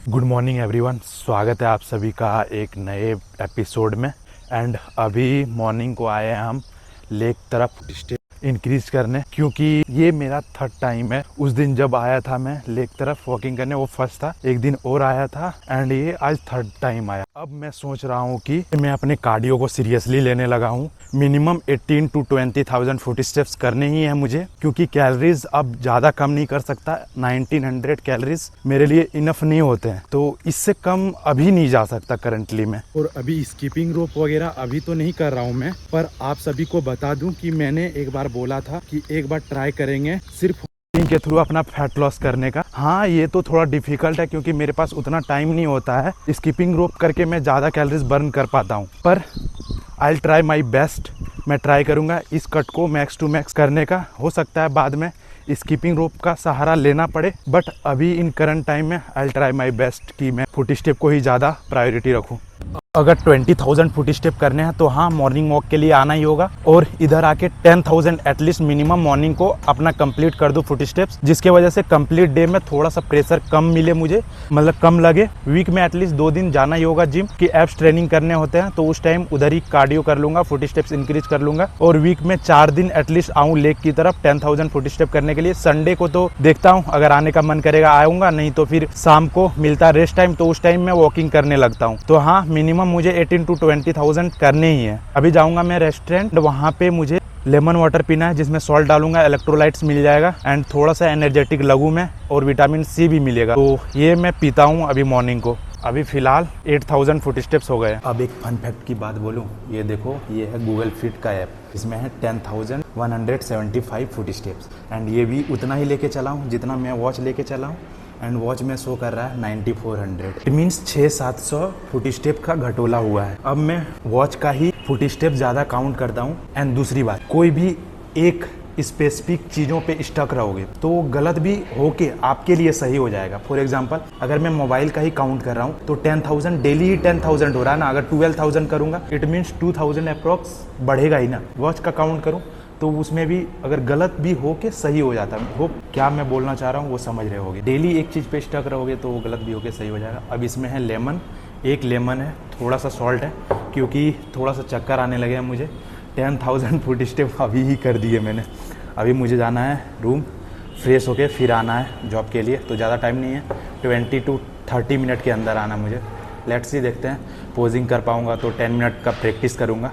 Good morning everyone, स्वागत है आप सभी का एक नए एपिसोड में। एंड अभी मॉर्निंग को आए हैं हम लेक तरफ इंक्रीज करने, क्योंकि ये मेरा थर्ड टाइम है। उस दिन जब आया था मैं लेक तरफ वॉकिंग करने, वो फर्स्ट था। एक दिन और आया था एंड ये आज थर्ड टाइम आया। अब मैं सोच रहा हूँ कि मैं अपने कार्डियो को सीरियसली लेने लगा हूँ। मिनिमम 18 to 20,000 फुट स्टेप्स करने ही है मुझे, क्योंकि कैलोरीज अब ज़्यादा कम नहीं कर सकता। 1900 कैलोरीज मेरे लिए इनफ नहीं होते हैं, तो इससे कम अभी नहीं जा सकता करंटली मैं। और अभी स्कीपिंग रोप वगैरह अभी तो नहीं कर रहा हूँ मैं, पर आप सभी को बता दूं कि मैंने एक बार बोला था कि एक बार ट्राई करेंगे सिर्फ के थ्रू अपना फैट लॉस करने का। हाँ, ये तो थोड़ा डिफिकल्ट है क्योंकि मेरे पास उतना टाइम नहीं होता है। स्कीपिंग रोप करके मैं ज़्यादा कैलोरीज बर्न कर पाता हूँ, पर I will try my best. मैं ट्राई करूँगा इस कट को मैक्स टू मैक्स करने का। हो सकता है बाद में स्कीपिंग रोप का सहारा लेना पड़े, बट अभी इन करंट टाइम में I will try my best कि मैं फुट स्टेप को ही ज़्यादा प्रायोरिटी रखूँ। अगर 20,000 फुट स्टेप करने हैं तो हाँ, मॉर्निंग वॉक के लिए आना ही होगा और इधर आके 10,000 एटलीस्ट मिनिमम मॉर्निंग को अपना कंप्लीट कर दूं फुट स्टेप्स, जिसके वजह से कंप्लीट डे में थोड़ा सा प्रेशर कम मिले मुझे, मतलब कम लगे। वीक में एटलीस्ट 2 दिन जाना ही होगा जिम की एब्स ट्रेनिंग करने होते हैं, तो उस टाइम उधर ही कार्डियो कर लूंगा, फुट स्टेप्स इंक्रीज कर लूंगा। और वीक में 4 दिन एटलीस्ट आऊँ लेक की तरफ 10,000 फुट स्टेप करने के लिए। संडे को तो देखता हूँ, अगर आने का मन करेगा आऊंगा, नहीं तो फिर शाम को मिलता रेस्ट टाइम, तो उस टाइम मैं वॉकिंग करने लगता हूँ। तो हाँ, मिनिमम मुझे 18 to 20,000 करने ही है। अभी जाऊंगा मैं रेस्टोरेंट, वहां पे मुझे लेमन वाटर पीना है जिसमें सॉल्ट डालूंगा, इलेक्ट्रोलाइट्स मिल जाएगा एंड थोड़ा सा एनर्जेटिक लगूं मैं, और विटामिन सी भी मिलेगा। तो ये मैं पीता हूँ अभी मॉर्निंग को। अभी फिलहाल 8,000 फुट स्टेप्स हो गए। अब एक फन फैक्ट की बात बोलूं, ये देखो, ये है गूगल फिट का ऐप। इसमें है 10,175 फुट स्टेप्स एंड ये भी उतना ही लेके चला हूँ जितना मैं वॉच लेके चला हूँ। एंड वॉच में शो कर रहा है 9400। इट मीन्स 600-700 फुट स्टेप का घटोला हुआ है। अब मैं वॉच का ही फुट स्टेप ज़्यादा काउंट करता हूँ। एंड दूसरी बात, कोई भी एक स्पेसिफिक चीज़ों पे स्टक रहोगे तो गलत भी होके आपके लिए सही हो जाएगा। फॉर एग्जांपल, अगर मैं मोबाइल का ही काउंट कर रहा हूँ तो 10,000 डेली ही 10,000 हो रहा है ना। अगर 12,000 करूँगा इट मीन्स 2,000 अप्रॉक्स बढ़ेगा ही ना। वॉच का काउंट करूँ तो उसमें भी अगर गलत भी हो के सही हो जाता है। वो क्या मैं बोलना चाह रहा हूँ वो समझ रहे होगे। डेली एक चीज़ पे स्टक रहोगे तो वो गलत भी हो के सही हो जाएगा। अब इसमें है लेमन, एक लेमन है, थोड़ा सा सॉल्ट है, क्योंकि थोड़ा सा चक्कर आने लगे हैं मुझे। 10,000 फुट स्टेप अभी ही कर दिए मैंने। अभी मुझे जाना है रूम, फ्रेश होके फिर आना है जॉब के लिए, तो ज़्यादा टाइम नहीं है। 20 to 30 मिनट के अंदर आना मुझे। लेट्स सी, देखते हैं पोजिंग कर पाऊँगा तो 10 मिनट का प्रैक्टिस करूँगा।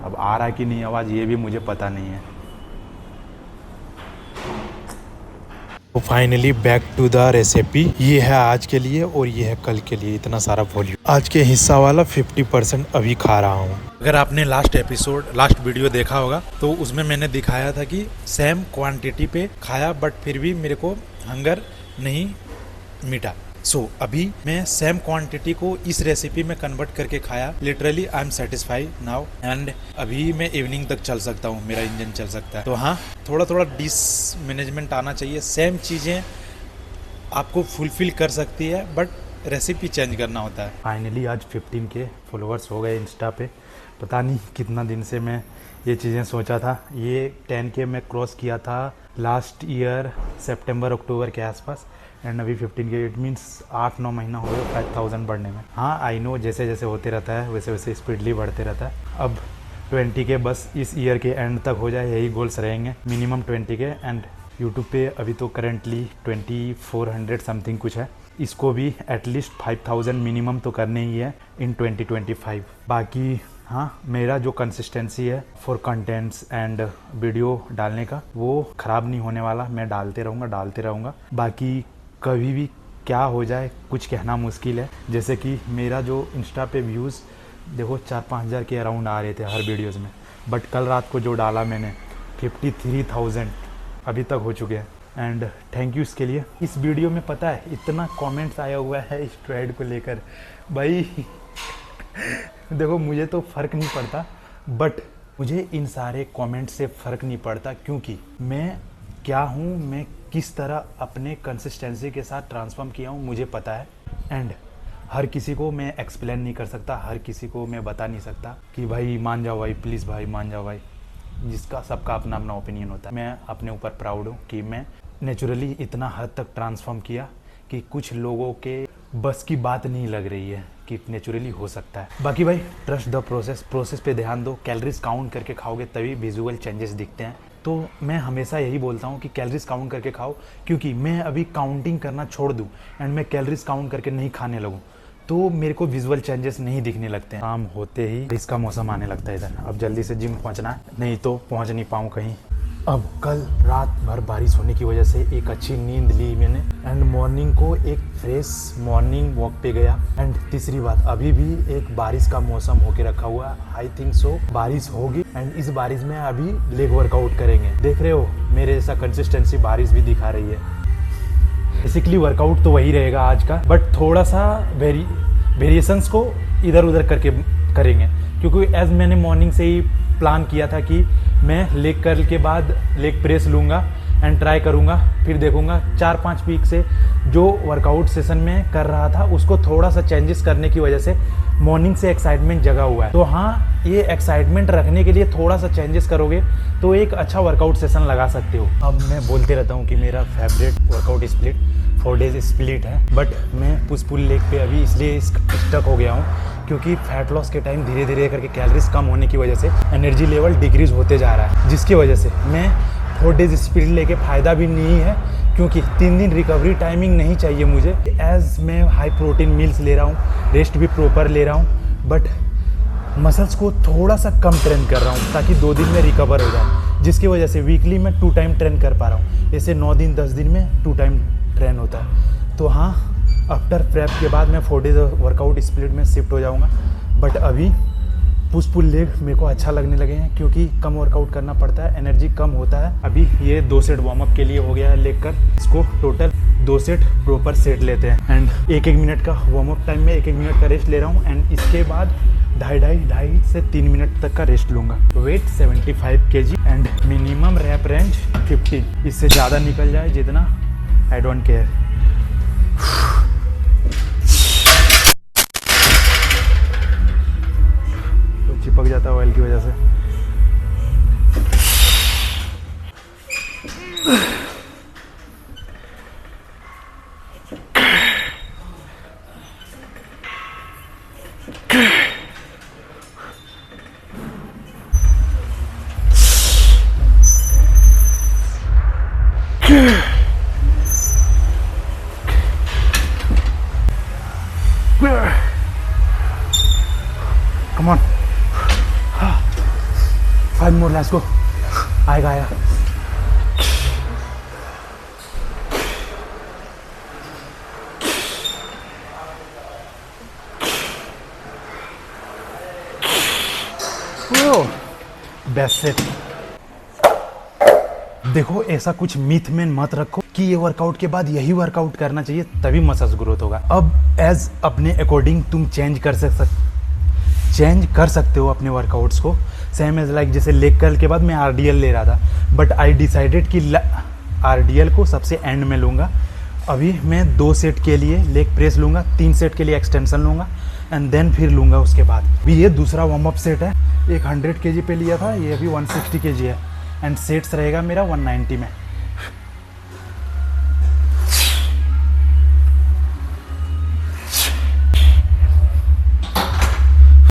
अब आ रहा है कि नहीं आवाज़ ये भी मुझे पता नहीं है। तो finally back to the recipe. ये है आज के लिए और ये है कल के लिए। इतना सारा वॉल्यूम आज के हिस्सा वाला 50% अभी खा रहा हूँ। अगर आपने लास्ट वीडियो देखा होगा तो उसमें मैंने दिखाया था कि सेम क्वांटिटी पे खाया बट फिर भी मेरे को हंगर नहीं मिटा। अभी मैं सेम क्वांटिटी को इस रेसिपी में कन्वर्ट करके खाया। Literally I am satisfied now and अभी मैं इवनिंग तक चल सकता हूँ, मेरा इंजन चल सकता है। तो हाँ, थोड़ा थोड़ा डिश मैनेजमेंट आना चाहिए। सेम चीज़ें आपको फुलफिल कर सकती है बट रेसिपी चेंज करना होता है। फाइनली आज 15 के फॉलोअर्स हो गए इंस्टा पे। पता नहीं कितना दिन से मैं ये चीज़ें सोचा था। ये 10 के मैं क्रॉस किया था लास्ट ईयर सितंबर अक्टूबर के आसपास एंड अभी 15 के। इट मीन्स 8-9 महीना हो गया 5,000 बढ़ने में। हाँ, आई नो, जैसे जैसे होते रहता है वैसे वैसे स्पीडली बढ़ते रहता है। अब 20 के बस इस ईयर के एंड तक हो जाए, यही गोल्स रहेंगे। मिनिमम 20 के। एंड यूट्यूब पे अभी तो करेंटली 2400 समथिंग कुछ है। इसको भी एटलीस्ट 5,000 मिनिमम तो करने ही है इन 2025। बाकी हाँ, मेरा जो कंसिस्टेंसी है फॉर कंटेंट्स एंड वीडियो डालने का वो ख़राब नहीं होने वाला। मैं डालते रहूँगा। बाकी कभी भी क्या हो जाए कुछ कहना मुश्किल है। जैसे कि मेरा जो इंस्टा पे व्यूज़ देखो 4-5 हज़ार के अराउंड आ रहे थे हर वीडियोज़ में, बट कल रात को जो डाला मैंने 53,000 अभी तक हो चुके हैं। एंड थैंक यू इसके लिए। इस वीडियो में पता है इतना कमेंट्स आया हुआ है स्ट्रेड को लेकर। भाई देखो, मुझे तो फ़र्क नहीं पड़ता, बट मुझे इन सारे कमेंट से फ़र्क नहीं पड़ता क्योंकि मैं क्या हूँ, मैं किस तरह अपने कंसिस्टेंसी के साथ ट्रांसफॉर्म किया हूँ मुझे पता है। एंड हर किसी को मैं एक्सप्लेन नहीं कर सकता, हर किसी को मैं बता नहीं सकता कि भाई मान जाओ भाई, प्लीज़ भाई मान जाओ भाई। जिसका सबका अपना अपना ओपिनियन होता है। मैं अपने ऊपर प्राउड हूँ कि मैं नेचुरली इतना हद तक ट्रांसफॉर्म किया कि कुछ लोगों के बस की बात नहीं लग रही है कि नेचुरली हो सकता है। बाकी भाई ट्रस्ट द प्रोसेस पे ध्यान दो। कैलोरीज काउंट करके खाओगे तभी विजुअल चेंजेस दिखते हैं। तो मैं हमेशा यही बोलता हूँ कि कैलोरीज काउंट करके खाओ, क्योंकि मैं अभी काउंटिंग करना छोड़ दूँ एंड मैं कैलोरीज काउंट करके नहीं खाने लगूँ तो मेरे को विजुअल चेंजेस नहीं दिखने लगते हैं। शाम होते ही इसका मौसम आने लगता है इधर। अब जल्दी से जिम पहुंचना है, नहीं तो पहुंच नहीं पाऊँ कहीं। अब कल रात भर बारिश होने की वजह से एक अच्छी नींद ली मैंने एंड मॉर्निंग को एक फ्रेश मॉर्निंग वॉक पे गया। एंड तीसरी बात, अभी भी एक बारिश का मौसम होके रखा हुआ है। आई थिंक सो बारिश होगी एंड इस बारिश में अभी लेग वर्कआउट करेंगे। देख रहे हो मेरे जैसा कंसिस्टेंसी बारिश भी दिखा रही है। बेसिकली वर्कआउट तो वही रहेगा आज का, बट थोड़ा सा वेरिएशंस को इधर उधर करके करेंगे, क्योंकि एज मैंने मॉर्निंग से ही प्लान किया था कि मैं लेग कर्ल के बाद लेग प्रेस लूँगा एंड ट्राई करूँगा, फिर देखूँगा 4-5 वीक से जो वर्कआउट सेशन में कर रहा था उसको थोड़ा सा चेंजेस करने की वजह से मॉर्निंग से एक्साइटमेंट जगा हुआ है। तो हाँ, ये एक्साइटमेंट रखने के लिए थोड़ा सा चेंजेस करोगे तो एक अच्छा वर्कआउट सेशन लगा सकते हो। अब मैं बोलते रहता हूँ कि मेरा favourite workout split 4 days split है, बट मैं पुश पुल लेग पे अभी इसलिए स्टक हो गया हूँ क्योंकि फैट लॉस के टाइम धीरे धीरे करके कैलोरीज कम होने की वजह से एनर्जी लेवल डिक्रीज होते जा रहा है, जिसकी वजह से मैं 4 डेज स्प्लिट लेके फ़ायदा भी नहीं है, क्योंकि 3 दिन रिकवरी टाइमिंग नहीं चाहिए मुझे। एज मैं हाई प्रोटीन मील्स ले रहा हूँ, रेस्ट भी प्रॉपर ले रहा हूँ, बट मसल्स को थोड़ा सा कम ट्रेन कर रहा हूँ ताकि 2 दिन में रिकवर हो जाए, जिसकी वजह से वीकली मैं 2 टाइम ट्रेन कर पा रहा हूँ। ऐसे 9 दिन 10 दिन में 2 टाइम ट्रेन होता है। तो हाँ, आफ्टर प्रेप के बाद मैं 4 डेज वर्कआउट स्प्लिट में शिफ्ट हो जाऊँगा, बट अभी पुश पुल लेग मेरे को अच्छा लगने लगे हैं क्योंकि कम वर्कआउट करना पड़ता है, एनर्जी कम होता है। अभी ये 2 सेट वार्म अप के लिए हो गया है लेग कर, इसको टोटल 2 सेट प्रॉपर सेट लेते हैं एंड 1-1 मिनट का वार्म अप टाइम में 1-1 मिनट का रेस्ट ले रहा हूँ एंड इसके बाद 2.5 से 3 मिनट तक का रेस्ट लूँगा। Weight 75 kg and minimum rep range 15, इससे ज़्यादा निकल जाए जितना आई डोंट केयर। तो चिपक जाता है ऑयल की वजह से। Come on, 5 more, let's go. आएगा आएगा। Best set. देखो, ऐसा कुछ मिथ में मत रखो कि ये वर्कआउट के बाद यही वर्कआउट करना चाहिए तभी मसल्स ग्रोथ होगा। अब एज अपने अकॉर्डिंग तुम चेंज कर सकते हो अपने वर्कआउट्स को। सेम एज लाइक जैसे लेग कर्ल के बाद मैं आरडीएल ले रहा था, बट आई डिसाइडेड कि आरडीएल को सबसे एंड में लूँगा। अभी मैं 2 सेट के लिए लेग प्रेस लूँगा, 3 सेट के लिए एक्सटेंशन लूँगा एंड देन फिर लूँगा उसके बाद। अभी ये दूसरा वार्म अप सेट है, एक 100 kg पे लिया था, ये अभी 160 kg है एंड सेट्स रहेगा मेरा 190 में।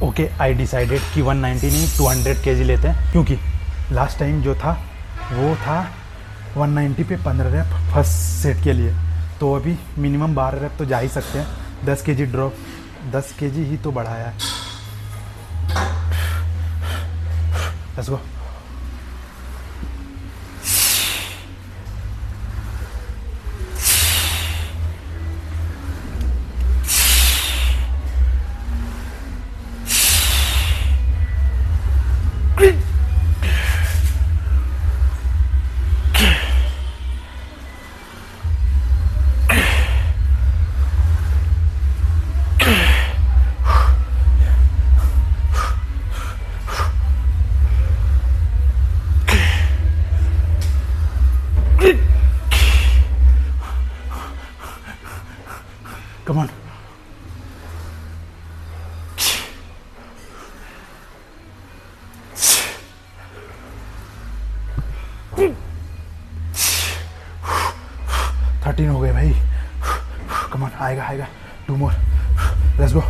ओके, आई डिसाइडेड कि 190 नहीं 200 kg लेते हैं, क्योंकि लास्ट टाइम जो था वो था 190 पे 15 रैप फर्स्ट सेट के लिए, तो अभी मिनिमम 12 रैप तो जा ही सकते हैं। 10 kg ड्रॉप, 10 kg ही तो बढ़ाया है। Let's go. Come on. हो गए भाई। कम ऑन, आएगा आएगा, 2 more, लेट्स गो,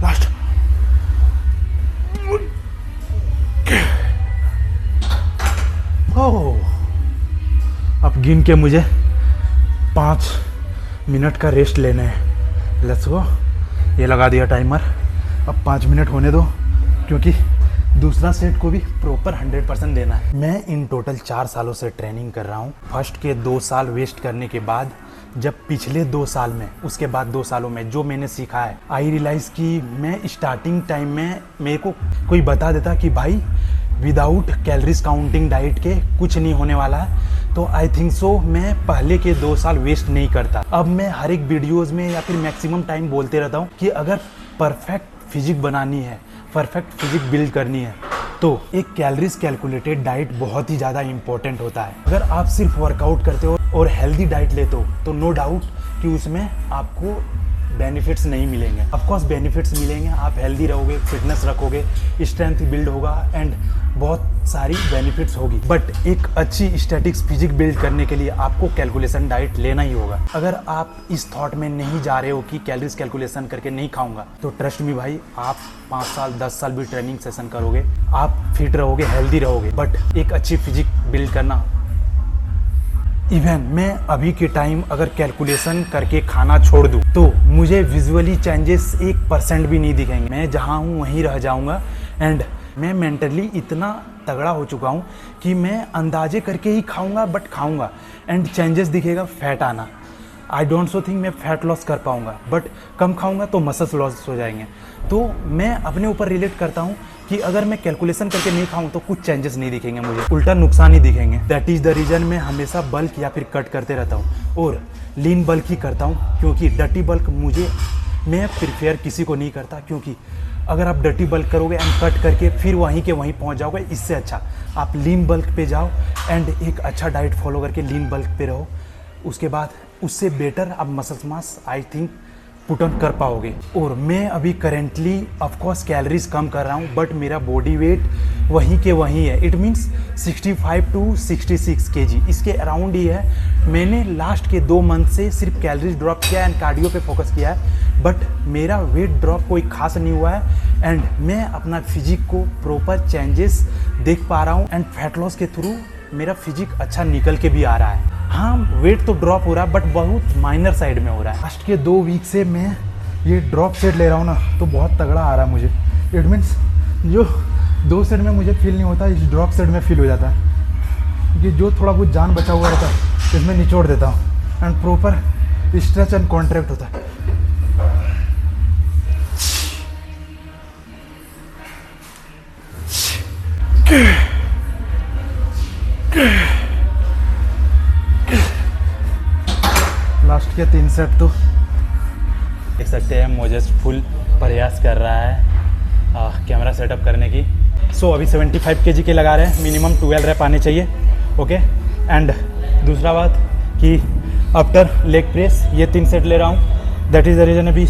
लास्ट, ओह, अब गिन के मुझे 5 मिनट का रेस्ट लेना है। लेट्स गो, ये लगा दिया टाइमर, अब 5 मिनट होने दो क्योंकि दूसरा सेट को भी प्रॉपर 100% देना है। मैं इन टोटल 4 सालों से ट्रेनिंग कर रहा हूँ। फर्स्ट के 2 साल वेस्ट करने के बाद जब पिछले 2 साल में, उसके बाद 2 सालों में जो मैंने सीखा है, आई रियलाइज़ कि मैं स्टार्टिंग टाइम में मेरे को कोई बता देता कि भाई विदाउट कैलोरीज काउंटिंग डाइट के कुछ नहीं होने वाला है, तो आई थिंक सो मैं पहले के 2 साल वेस्ट नहीं करता। अब मैं हर एक वीडियोज़ में या फिर मैक्सिमम टाइम बोलते रहता हूँ कि अगर परफेक्ट फिजिक बनानी है, परफेक्ट फिजिक बिल्ड करनी है, तो एक कैलोरीज कैलकुलेटेड डाइट बहुत ही ज़्यादा इंपॉर्टेंट होता है। अगर आप सिर्फ वर्कआउट करते हो और हेल्दी डाइट लेते हो तो नो डाउट कि उसमें आपको बेनिफिट्स नहीं मिलेंगे। ऑफ कोर्स बेनिफिट्स मिलेंगे, आप हेल्दी रहोगे, फिटनेस रखोगे, स्ट्रेंथ बिल्ड होगा एंड बहुत सारी बेनिफिट्स होगी। बट एक अच्छी स्टैटिक्स फिजिक बिल्ड करने के लिए आपको कैलकुलेशन डाइट लेना ही होगा। अगर आप इस थॉट में नहीं जा रहे हो कि कैलोरीज कैलकुलेशन करके नहीं खाऊंगा, तो ट्रस्ट मी भाई, आप 5 साल 10 साल भी ट्रेनिंग सेशन करोगे, आप फिट रहोगे, हेल्दी रहोगे, बट एक अच्छी फिजिक बिल्ड करना, इवन मैं अभी के टाइम अगर कैलकुलेशन करके खाना छोड़ दूं तो मुझे विजुअली चेंजेस 1% भी नहीं दिखेंगे। मैं जहां हूं वहीं रह जाऊंगा एंड मैं मेंटली इतना तगड़ा हो चुका हूं कि मैं अंदाजे करके ही खाऊंगा, बट खाऊंगा एंड चेंजेस दिखेगा, फैट आना। आई डोंट सो थिंक मैं फैट लॉस कर पाऊंगा, बट कम खाऊंगा तो मसल्स लॉस हो जाएंगे। तो मैं अपने ऊपर रिलेट करता हूं कि अगर मैं कैलकुलेशन करके नहीं खाऊं तो कुछ चेंजेस नहीं दिखेंगे मुझे, उल्टा नुकसान ही दिखेंगे। दैट इज़ द रीज़न मैं हमेशा बल्क या फिर कट करते रहता हूं और लीन बल्क ही करता हूं, क्योंकि डर्टी बल्क मैं प्रिफेयर किसी को नहीं करता, क्योंकि अगर आप डर्टी बल्क करोगे एंड कट करके फिर वहीं के वहीं पहुंच जाओगे। इससे अच्छा आप लीन बल्क पे जाओ एंड एक अच्छा डाइट फॉलो करके लीन बल्क पे रहो। उसके बाद उससे बेटर आप muscles mass I think put on कर पाओगे। और मैं अभी करेंटली ऑफकोर्स कैलोरीज कम कर रहा हूँ, बट मेरा बॉडी वेट वहीं के वहीं है। इट मीन्स 65 to 66 kg इसके अराउंड ही है। मैंने लास्ट के 2 मंथ से सिर्फ कैलोरीज ड्रॉप किया एंड कार्डियो पे फोकस किया है, बट मेरा वेट ड्रॉप कोई खास नहीं हुआ है एंड मैं अपना फिजिक को प्रॉपर चेंजेस देख पा रहा हूँ एंड फैट लॉस के थ्रू मेरा फिजिक अच्छा निकल के भी आ रहा है। हाँ, वेट तो ड्रॉप हो रहा है, बट बहुत माइनर साइड में हो रहा है। लास्ट के 2 वीक से मैं ये ड्रॉप सेट ले रहा हूँ ना, तो बहुत तगड़ा आ रहा है मुझे। इट मीन्स जो 2 सेट में मुझे फील नहीं होता, इस ड्रॉप सेट में फील हो जाता है, क्योंकि जो थोड़ा बहुत जान बचा हुआ रहता है इसमें निचोड़ देता हूँ and proper stretch and contract होता है। लास्ट के 3 सेट तो देख सकते हैं मोजेस फुल प्रयास कर रहा है कैमरा सेटअप करने की। सो अभी 75 kg के लगा रहे हैं, मिनिमम 12 रैप आने चाहिए। ओके एंड दूसरा बात कि आफ्टर लेग प्रेस ये 3 सेट ले रहा हूँ। दैट इज़ द रीज़न अभी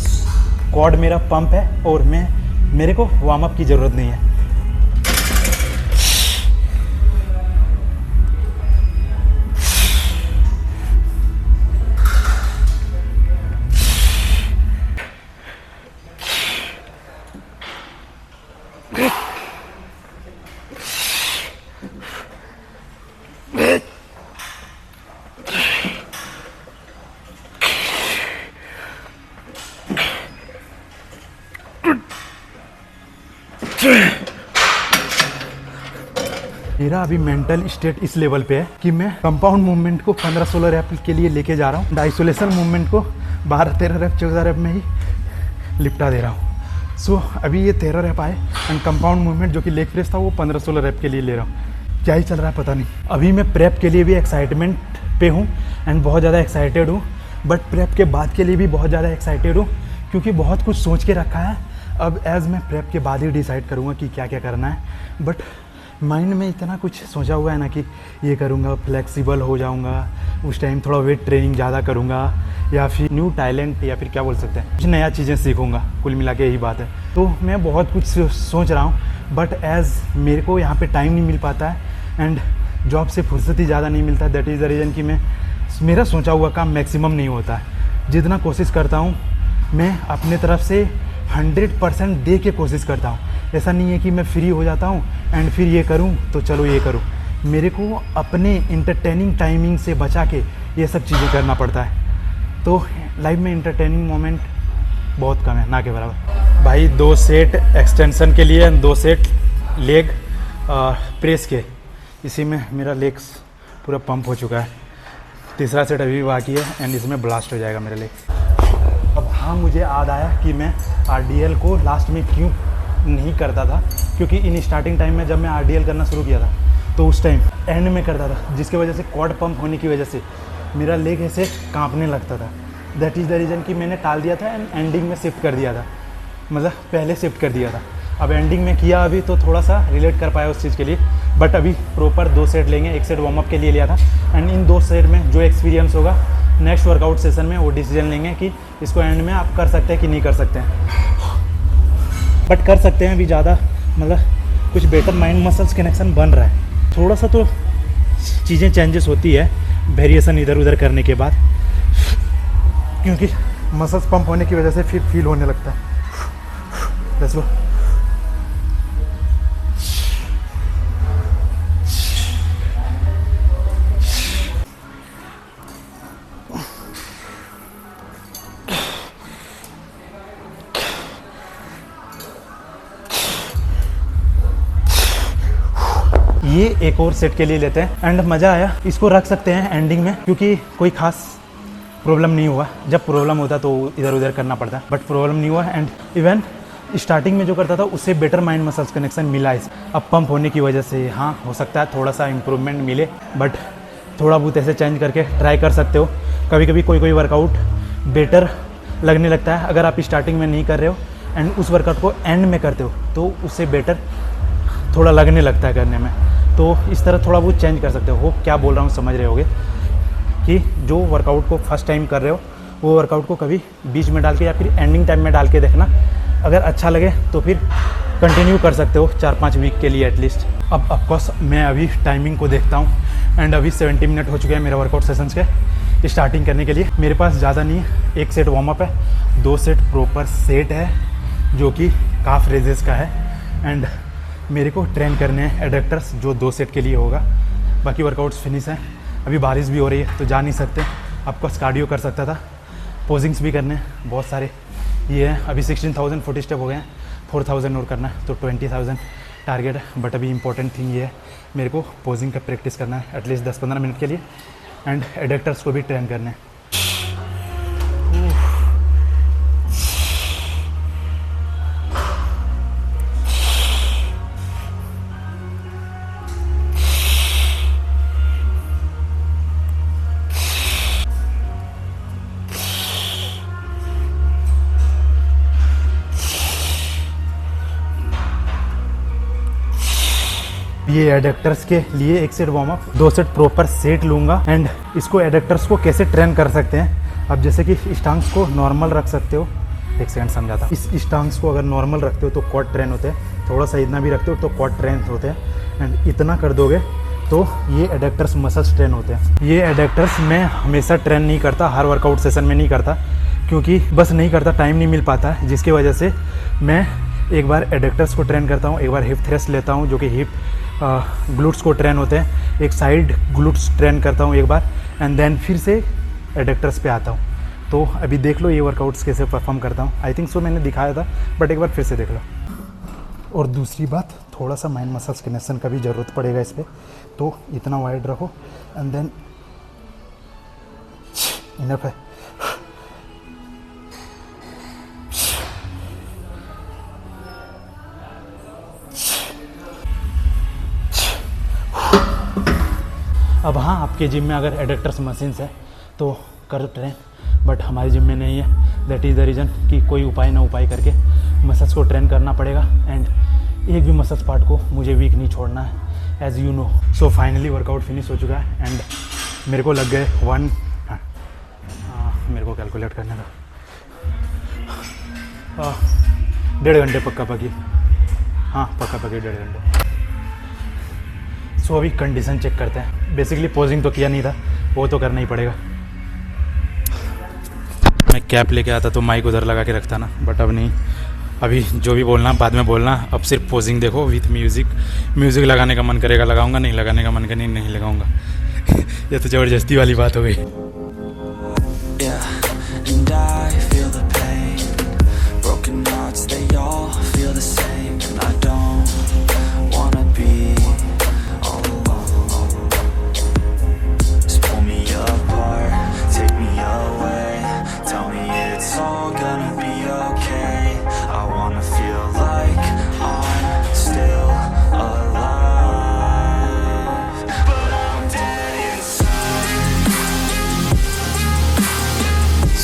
क्वाड मेरा पंप है और मेरे को वार्म अप की ज़रूरत नहीं है। मेरा अभी मेंटल स्टेट इस लेवल पे है कि मैं कंपाउंड मूवमेंट को 15-16 रैप के लिए लेके जा रहा हूँ, आइसोलेशन मूवमेंट को 12-13 रैप 14 रैप में ही लिपटा दे रहा हूँ। सो अभी ये 13 रैप आए एंड कंपाउंड मूवमेंट जो कि लेग प्रेस था वो 15-16 रैप के लिए ले रहा हूँ। क्या ही चल रहा है पता नहीं। अभी मैं प्रेप के लिए भी एक्साइटमेंट पे हूँ एंड बहुत ज़्यादा एक्साइटेड हूँ, बट प्रेप के बाद के लिए भी बहुत ज़्यादा एक्साइटेड हूँ, क्योंकि बहुत कुछ सोच के रखा है। अब एज मैं प्रेप के बाद ही डिसाइड करूँगा कि क्या क्या करना है, बट माइंड में इतना कुछ सोचा हुआ है ना कि ये करूँगा, फ्लेक्सिबल हो जाऊँगा, उस टाइम थोड़ा वेट ट्रेनिंग ज़्यादा करूँगा, या फिर न्यू टैलेंट या फिर क्या बोल सकते हैं, कुछ नया चीज़ें सीखूँगा। कुल मिला के यही बात है। तो मैं बहुत कुछ सोच रहा हूँ, बट एज़ मेरे को यहाँ पे टाइम नहीं मिल पाता है एंड जॉब से फुर्सत ही ज़्यादा नहीं मिलता। दैट इज़ द रीज़न कि मैं मेरा सोचा हुआ काम मैक्सिमम नहीं होता है। जितना कोशिश करता हूँ मैं अपने तरफ से 100% दे के कोशिश करता हूँ। ऐसा नहीं है कि मैं फ्री हो जाता हूँ एंड फिर ये करूँ तो चलो ये करूँ। मेरे को अपने इंटरटेनिंग टाइमिंग से बचा के ये सब चीज़ें करना पड़ता है। तो लाइफ में इंटरटेनिंग मोमेंट बहुत कम है, ना के बराबर। भाई 2 सेट एक्सटेंशन के लिए, 2 सेट लेग प्रेस के, इसी में मेरा लेग्स पूरा पंप हो चुका है। तीसरा सेट अभी भी बाकी है एंड इसमें ब्लास्ट हो जाएगा मेरे लेग। अब हाँ, मुझे याद आया कि मैं RDL को लास्ट में क्यों नहीं करता था, क्योंकि इन स्टार्टिंग टाइम में जब मैं RDL करना शुरू किया था तो उस टाइम एंड में करता था, जिसकी वजह से क्वाड पंप होने की वजह से मेरा लेग ऐसे कांपने लगता था। दैट इज़ द रीज़न कि मैंने टाल दिया था एंड एंडिंग में शिफ्ट कर दिया था, मतलब पहले शिफ्ट कर दिया था। अब एंडिंग में किया अभी तो थोड़ा सा रिलेट कर पाया उस चीज़ के लिए, बट अभी प्रॉपर 2 सेट लेंगे। 1 सेट वार्म अप के लिए लिया था एंड इन 2 सेट में जो एक्सपीरियंस होगा नेक्स्ट वर्कआउट सेशन में वो डिसीजन लेंगे कि इसको एंड में आप कर सकते हैं कि नहीं कर सकते हैं। बट कर सकते हैं अभी ज़्यादा, मतलब कुछ बेटर माइंड मसल्स कनेक्शन बन रहा है। थोड़ा सा तो चीज़ें चेंजेस होती है वेरिएशन इधर उधर करने के बाद, क्योंकि मसल्स पंप होने की वजह से फिर फील होने लगता है। Let's go. ये एक और सेट के लिए लेते हैं एंड मज़ा आया। इसको रख सकते हैं एंडिंग में, क्योंकि कोई खास प्रॉब्लम नहीं हुआ। जब प्रॉब्लम होता तो इधर उधर करना पड़ता, बट प्रॉब्लम नहीं हुआ एंड इवन स्टार्टिंग में जो करता था उससे बेटर माइंड मसल्स कनेक्शन मिला है। अब पंप होने की वजह से हाँ, हो सकता है थोड़ा सा इम्प्रूवमेंट मिले, बट थोड़ा बहुत ऐसे चेंज करके ट्राई कर सकते हो। कभी कभी कोई वर्कआउट बेटर लगने लगता है अगर आप स्टार्टिंग में नहीं कर रहे हो एंड उस वर्कआउट को एंड में करते हो तो उससे बेटर थोड़ा लगने लगता है करने में। तो इस तरह थोड़ा बहुत चेंज कर सकते हो। क्या बोल रहा हूँ समझ रहे होगे कि जो वर्कआउट को फर्स्ट टाइम कर रहे हो वो वर्कआउट को कभी बीच में डाल के या फिर एंडिंग टाइम में डाल के देखना। अगर अच्छा लगे तो फिर कंटिन्यू कर सकते हो 4-5 वीक के लिए एटलीस्ट। अब ऑफकोर्स मैं अभी टाइमिंग को देखता हूँ एंड अभी 70 मिनट हो चुके हैं मेरे वर्कआउट सेशंस के स्टार्टिंग करने के लिए। मेरे पास ज़्यादा नहीं है, 1 सेट वार्म अप है, 2 सेट प्रॉपर सेट है जो कि काफ रेजेस का है एंड मेरे को ट्रेन करने हैं एडक्टर्स जो 2 सेट के लिए होगा। बाकी वर्कआउट्स फिनिश हैं। अभी बारिश भी हो रही है तो जा नहीं सकते। आपको कार्डियो कर सकता था, पोजिंग्स भी करने हैं बहुत सारे। ये है अभी 16,040 स्टेप हो गए हैं, 4,000 और करना है तो 20,000 टारगेट है। बट अभी इंपॉर्टेंट थिंग ये है मेरे को पोजिंग का प्रैक्टिस करना है एटलीस्ट 10-15 मिनट के लिए एंड एडक्टर्स को भी ट्रेन करना है। ये एडक्टर्स के लिए 1 set warm up, 2 set proper set लूँगा एंड इसको एडक्टर्स को कैसे ट्रेन कर सकते हैं। अब जैसे कि स्टांग्स को नॉर्मल रख सकते हो, 1 सेकंड समझाता। इस स्टांग्स को अगर नॉर्मल रखते हो तो क्वाड ट्रेन होते हैं, थोड़ा सा इतना भी रखते हो तो क्वाड ट्रेन होते हैं एंड इतना कर दोगे तो ये एडक्टर्स मसल्स ट्रेन होते हैं। ये एडक्टर्स मैं हमेशा ट्रेन नहीं करता, हर वर्कआउट सेशन में नहीं करता, क्योंकि बस नहीं करता, टाइम नहीं मिल पाता है, जिसकी वजह से मैं एक बार एडक्टर्स को ट्रेन करता हूँ, एक बार हिप थ्रस्ट लेता हूँ जो कि हिप ग्लूट्स को ट्रेन होते हैं, एक साइड ग्लूट्स ट्रेन करता हूँ एक बार एंड देन फिर से एडक्टर्स पे आता हूँ। तो अभी देख लो ये वर्कआउट्स कैसे परफॉर्म करता हूँ। आई थिंक सो मैंने दिखाया था, बट एक बार फिर से देख लो। और दूसरी बात, थोड़ा सा माइंड मसल्स कनेक्शन का भी ज़रूरत पड़ेगा इस पर, तो इतना वाइड रखो एंड देन इनफ है। अब हाँ, आपके जिम में अगर एडक्टर्स मशीन्स है तो कर ट्रेन, बट हमारे जिम में नहीं है। दैट इज़ द रीज़न कि कोई उपाय ना उपाय करके मसल्स को ट्रेन करना पड़ेगा एंड एक भी मसल्स पार्ट को मुझे वीक नहीं छोड़ना है, as you know. So finally workout finish हो चुका है एंड मेरे को लग गए मेरे को कैलकुलेट करने का 1.5 घंटे पक्का पकी, हाँ पक्का पकी 1.5 घंटे। सो अभी कंडीशन चेक करते हैं। बेसिकली पोजिंग तो किया नहीं था, वो तो करना ही पड़ेगा। मैं कैप लेके आता तो माइक उधर लगा के रखता ना, बट अब नहीं। अभी जो भी बोलना बाद में बोलना, अब सिर्फ पोजिंग देखो विथ म्यूज़िक। म्यूज़िक लगाने का मन करेगा लगाऊंगा, नहीं लगाने का मन करेगा नहीं लगाऊंगा। ये तो ज़बरदस्ती वाली बात हो गई।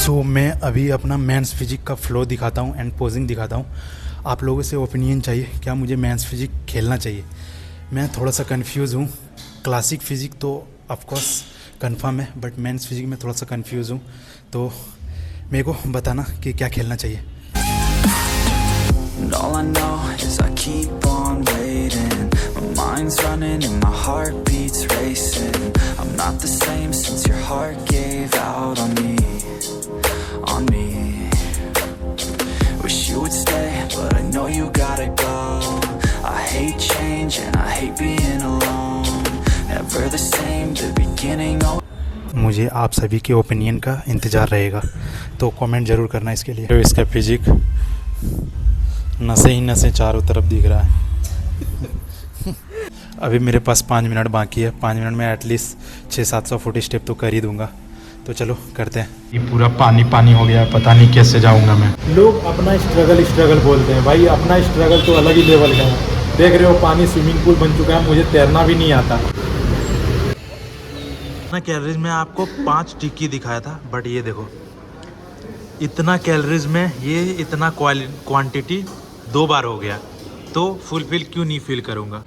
सो मैं अभी अपना मेंस फिजिक का फ्लो दिखाता हूँ एंड पोजिंग दिखाता हूँ। आप लोगों से ओपिनियन चाहिए, क्या मुझे मेंस फिजिक खेलना चाहिए? मैं थोड़ा सा कंफ्यूज हूँ। क्लासिक फिजिक तो ऑफकोर्स कंफर्म है, बट मेंस फिजिक में थोड़ा सा कंफ्यूज हूँ, तो मेरे को बताना कि क्या खेलना चाहिए। All I know is I keep on waiting. My mind's running and my heart beats racing. I'm not the same since your heart gave out on me. Wish you would stay, but I know you gotta go. I hate change and I hate being alone. Never the same, the beginning. मुझे आप सभी के opinion का इंतज़ार रहेगा, तो comment ज़रूर करना इसके लिए। तो इसका फिजिक नशे ही नशे चारों तरफ दिख रहा है। अभी मेरे पास 5 मिनट बाकी है। 5 मिनट में एटलीस्ट 600-700 फुट स्टेप तो कर ही दूंगा। तो चलो करते हैं। ये पूरा पानी पानी हो गया, पता नहीं कैसे जाऊंगा मैं। लोग अपना स्ट्रगल बोलते हैं, भाई अपना स्ट्रगल तो अलग ही लेवल का है। देख रहे हो पानी स्विमिंग पूल बन चुका है, मुझे तैरना भी नहीं आता। इतना कैलोरीज में आपको 5 टिक्की दिखाया था, बट ये देखो इतना कैलोरीज में ये इतना क्वांटिटी 2 बार हो गया, तो फुलफिल क्यों नहीं फील करूँगा।